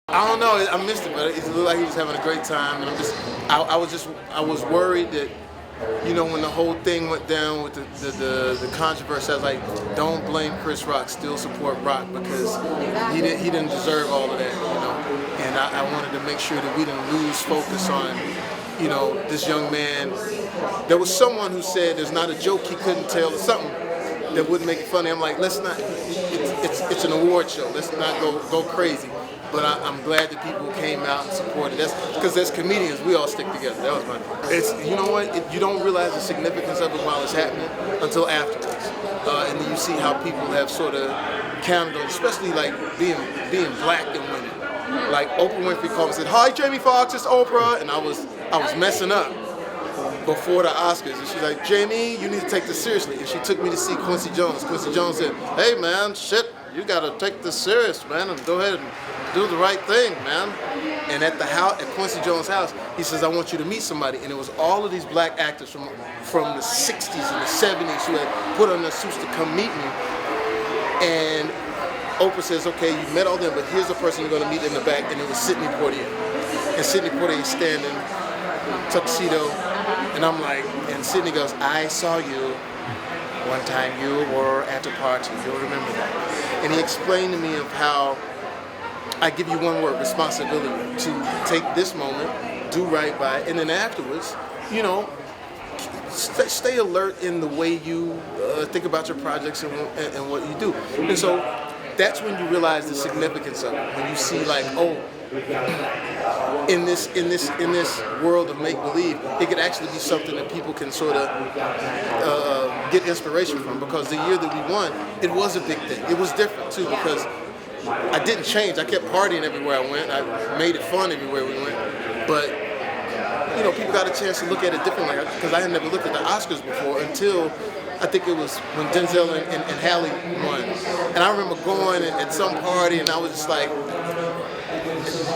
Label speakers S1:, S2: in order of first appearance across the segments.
S1: I don't know. I missed it, but it looked like he was having a great time, and I was worried that, when the whole thing went down with the controversy, I was like, don't blame Chris Rock, still support Rock, because he didn't deserve all of that, And I wanted to make sure that we didn't lose focus on, this young man. There was someone who said there's not a joke he couldn't tell or something that wouldn't make it funny. I'm like, let's not. It's an award show. Let's not go crazy. But I'm glad that people came out and supported. That's because as comedians, we all stick together. That was my. You don't realize the significance of it while it's happening until afterwards, and then you see how people have sort of counted on, especially like being black and women. Like Oprah Winfrey called and said, "Hi, Jamie Foxx, it's Oprah," and I was messing up before the Oscars, and she's like, "Jamie, you need to take this seriously." And she took me to see Quincy Jones. Quincy Jones said, "Hey man, shit, you gotta take this serious, man, and go ahead and do the right thing, man." And at Quincy Jones' house, he says, "I want you to meet somebody." And it was all of these black actors from the 60s and the 70s who had put on their suits to come meet me. And Oprah says, "Okay, you met all them, but here's the person you're gonna meet in the back." And it was Sidney Poitier. And Sidney Poitier is standing, tuxedo, and I'm like, and Sidney goes, "I saw you one time, you were at a party, you'll remember that." And he explained to me of how I give you one word, responsibility, to take this moment, do right by it, and then afterwards, stay alert in the way you think about your projects and what you do. And so that's when you realize the significance of it. When you see like, oh, in this world of make-believe, it could actually be something that people can sort of get inspiration from. Because the year that we won, it was a big thing. It was different too, because I didn't change. I kept partying everywhere I went. I made it fun everywhere we went. But people got a chance to look at it differently, because I had never looked at the Oscars before until I think it was when Denzel and Halle won. And I remember going at some party, and I was just like,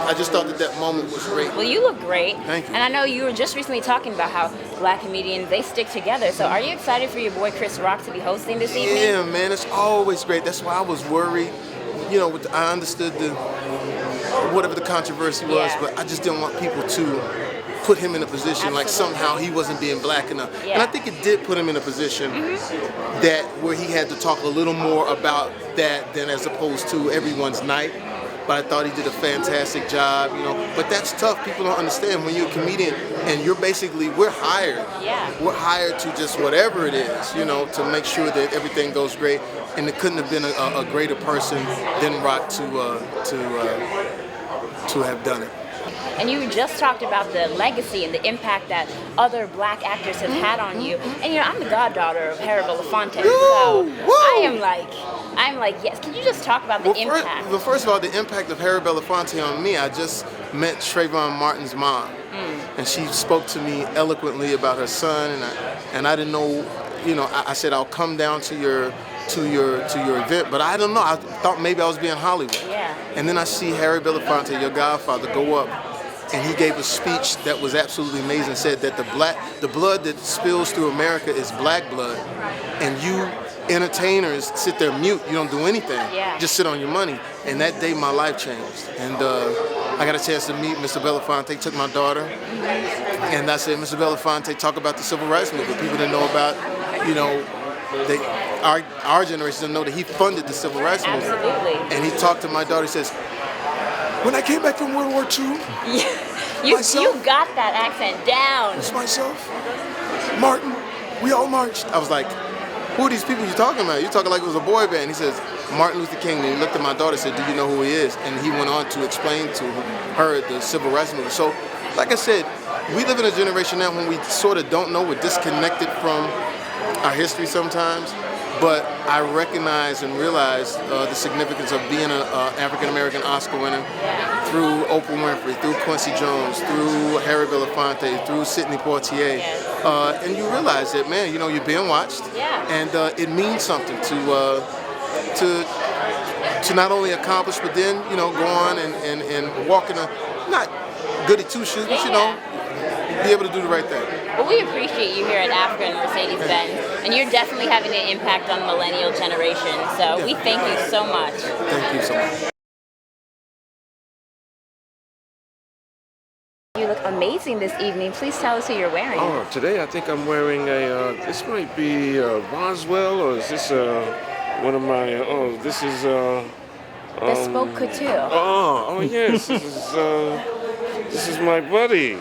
S1: I just thought that moment was great.
S2: Well, you look great.
S1: Thank you.
S2: And I know you were just recently talking about how black comedians, they stick together. So are you excited for your boy Chris Rock to be hosting this evening?
S1: Yeah, man, it's always great. That's why I was worried. I understood whatever the controversy was, but I just didn't want people to put him in a position like somehow he wasn't being black enough. Yeah. And I think it did put him in a position that where he had to talk a little more about that than as opposed to everyone's night. But I thought he did a fantastic job, But that's tough. People don't understand when you're a comedian and we're hired.
S2: Yeah.
S1: We're hired to just whatever it is, to make sure that everything goes great. And it couldn't have been a greater person than Rock to have done it.
S2: And you just talked about the legacy and the impact that other black actors have had on you. And I'm the goddaughter of Harry Belafonte, so I'm like, yes. Can you just talk about the impact?
S1: First of all, the impact of Harry Belafonte on me, I just met Trayvon Martin's mom, and she spoke to me eloquently about her son, and I didn't know, I said I'll come down to your event, but I don't know. I thought maybe I was being Hollywood.
S2: Yeah.
S1: And then I see Harry Belafonte, your godfather, go up, and he gave a speech that was absolutely amazing. Said that the blood that spills through America is black blood, and you entertainers sit there mute. You don't do anything.
S2: Yeah.
S1: Just sit on your money. And that day, my life changed. And I got a chance to meet Mr. Belafonte. Took my daughter, and I said, "Mr. Belafonte, talk about the civil rights movement." People didn't know about, our generation didn't know that he funded the civil rights movement.
S2: Absolutely.
S1: And he talked to my daughter. He says, "When I came back from World War II,
S2: you got that accent down."
S1: It's myself, Martin, we all marched." I was like, "Who are these people you're talking about? You're talking like it was a boy band." He says, "Martin Luther King." And he looked at my daughter and said, "Do you know who he is?" And he went on to explain to her the civil rights movement. So, like I said, we live in a generation now when we sort of don't know, we're disconnected from our history sometimes. But I recognize and realize the significance of being an African-American Oscar winner through Oprah Winfrey, through Quincy Jones, through Harry Belafonte, through Sidney Poitier. And you realize that, man, you're being watched.
S2: Yeah.
S1: And it means something to not only accomplish, but then, go on and walk in a, not goody two-shoes, but, be able to do the right thing.
S2: Well, we appreciate you here at AAFCA and Mercedes-Benz, and you're definitely having an impact on the millennial generation. So we thank you so much.
S1: Thank you so much.
S2: amazing this evening. Please tell us who you're wearing.
S3: Oh, today I think I'm wearing a, this might be Roswell, or is this one of my, this is...
S2: Bespoke Couture.
S3: Oh yes, this is my buddy.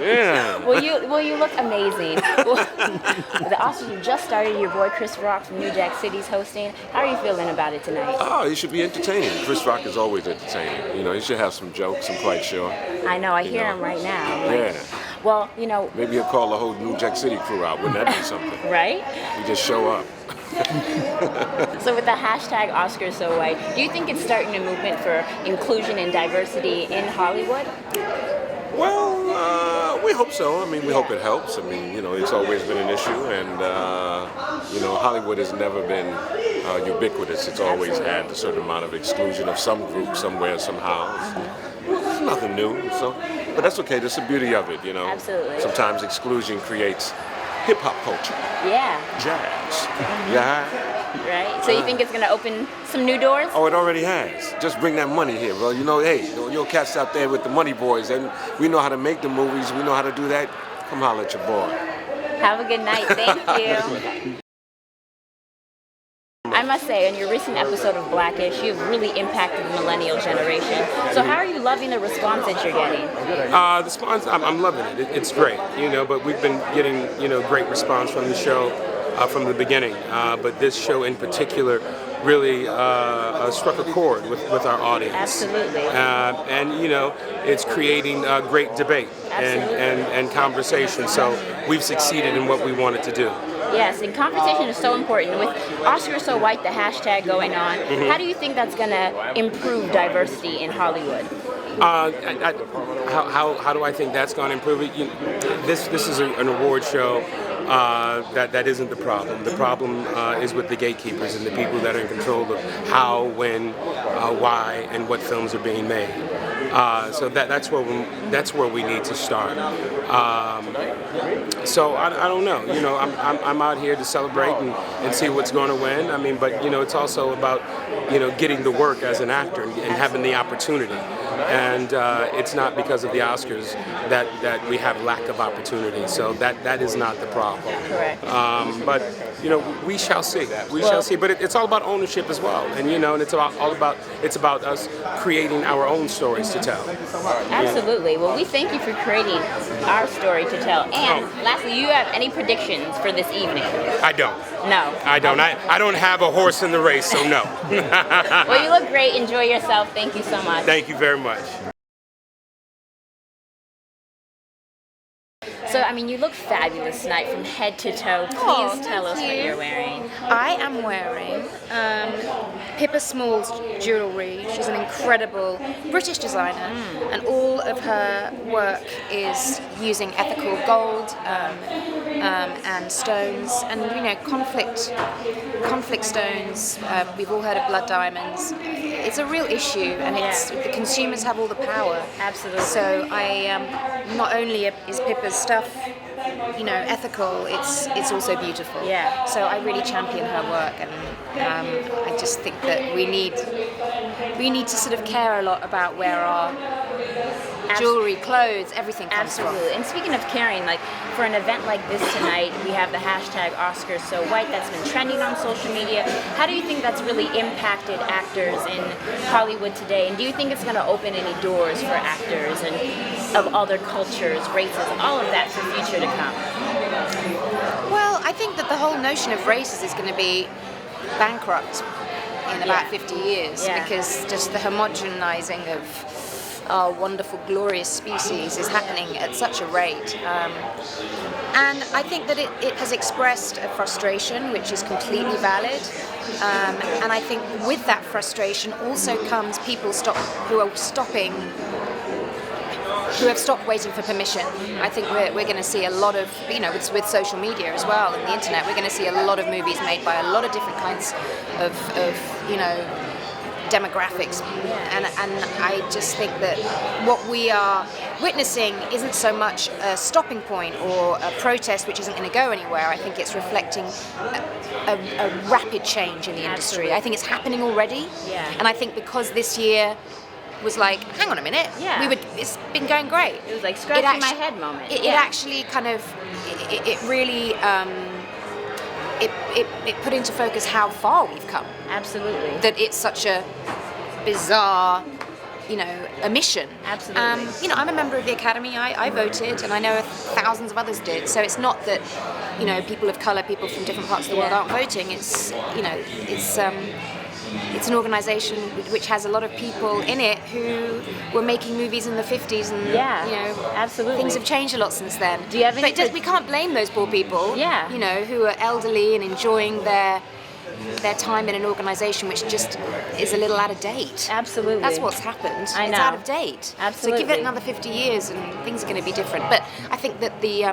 S3: Yeah.
S2: Well, you look amazing. Well, the Oscars just started. Your boy Chris Rock from New Jack City's hosting. How are you feeling about it tonight?
S3: Oh, it should be entertaining. Chris Rock is always entertaining. You know, he should have some jokes, I'm quite sure.
S2: I know, I hear him right now.
S3: Yeah.
S2: Well,
S3: maybe he'll call the whole New Jack City crew out. Wouldn't that be something?
S2: Right?
S3: You just show up.
S2: So with the hashtag Oscars So White, do you think it's starting a movement for inclusion and diversity in Hollywood?
S3: Well, we hope so. I mean, we hope it helps. I mean, it's always been an issue, and Hollywood has never been ubiquitous. It's always had a certain amount of exclusion of some group somewhere, somehow. It's nothing new. But that's okay. That's the beauty of it,
S2: Absolutely.
S3: Sometimes exclusion creates hip-hop culture.
S2: Yeah.
S3: Jazz. Yeah.
S2: Right? So you think it's going to open some new doors?
S3: Oh, it already has. Just bring that money here, bro. Hey, your cats out there with the money boys, and we know how to make the movies. We know how to do that. Come holler at your boy.
S2: Have a good night. Thank you. I must say, in your recent episode of Blackish, you've really impacted the millennial generation. So how are you loving the response that you're getting?
S4: The response, I'm loving it. It's great, but we've been getting, great response from the show from the beginning. But this show in particular really struck a chord with our audience.
S2: Absolutely.
S4: And it's creating great debate and conversation. So we've succeeded in what we wanted to do.
S2: Yes, and conversation is so important. With Oscars So White, the hashtag going on, how do you think that's going to improve diversity in Hollywood?
S4: How do I think that's going to improve it? This is an award show. That isn't the problem. The problem is with the gatekeepers and the people that are in control of how, when, why, and what films are being made. So that's where we need to start. So I don't know. I'm out here to celebrate and see what's going to win. I mean, but it's also about getting the work as an actor and having the opportunity. And it's not because of the Oscars that we have lack of opportunity. So that is not the problem.
S2: Correct.
S4: But we shall see. We shall see. But it's all about ownership as well. And and it's about us creating our own stories to tell.
S2: Absolutely. Well, we thank you for creating our story to tell. And lastly, you have any predictions for this evening?
S4: I don't.
S2: No.
S4: I don't. I don't have a horse in the race, so no.
S2: Well, you look great. Enjoy yourself. Thank you so much.
S4: Thank you very much.
S2: So, you look fabulous tonight from head to toe. Please tell us what you're wearing.
S5: I am wearing Pippa Small's jewellery. She's an incredible British designer, and all of her work is using ethical gold and stones, and conflict stones. We've all heard of blood diamonds. It's a real issue, and the consumers have all the power.
S2: Absolutely.
S5: So not only is Pippa's stuff ethical, it's also beautiful.
S2: Yeah.
S5: So I really champion her work, and I just think that we need to sort of care a lot about where our jewelry, clothes, everything comes
S2: Absolutely.
S5: from.
S2: And speaking of caring, for an event like this tonight, we have the hashtag Oscars So White that's been trending on social media. How do you think that's really impacted actors in Hollywood today? And do you think it's going to open any doors for actors and of other cultures, races, all of that for future to come?
S5: Well, I think that the whole notion of races is going to be bankrupt in about 50 years because just the homogenizing of our wonderful, glorious species is happening at such a rate. And I think that it has expressed a frustration, which is completely valid. And I think with that frustration also comes people who have stopped waiting for permission. I think we're going to see a lot of, with social media as well and the internet, we're going to see a lot of movies made by a lot of different kinds of demographics, and I just think that what we are witnessing isn't so much a stopping point or a protest which isn't going to go anywhere. I think it's reflecting a rapid change in the industry.
S2: Absolutely.
S5: I think it's happening already, and I think because this year was like, hang on a minute,
S2: Yeah.
S5: It's been going great.
S2: It was like scratching my head moment.
S5: It actually kind of, it really, it put into focus how far we've come.
S2: Absolutely.
S5: That it's such a bizarre, omission.
S2: Absolutely.
S5: I'm a member of the Academy. I voted, and I know thousands of others did. So it's not that, people of colour, people from different parts of the world aren't voting. It's, it's an organisation which has a lot of people in it who were making movies in the 50s, and
S2: absolutely,
S5: things have changed a lot since then.
S2: Do you have any?
S5: But we can't blame those poor people.
S2: Yeah.
S5: Who are elderly and enjoying their time in an organisation which just is a little out of date.
S2: Absolutely.
S5: That's what's happened.
S2: I know.
S5: It's out of date.
S2: Absolutely.
S5: So give it another 50 years and things are going to be different. But I think that the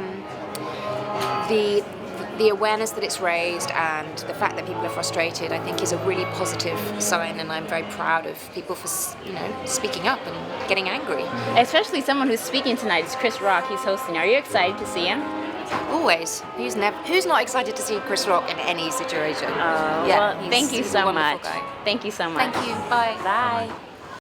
S5: awareness that it's raised and the fact that people are frustrated, I think, is a really positive sign, and I'm very proud of people for speaking up and getting angry.
S2: Especially someone who's speaking tonight is Chris Rock. He's hosting. Are you excited to see him?
S5: Always. Who's not excited to see Chris Rock in any situation?
S2: Well, thank you so much.
S5: Guy.
S2: Thank you so much.
S5: Thank you. Bye.
S2: Bye.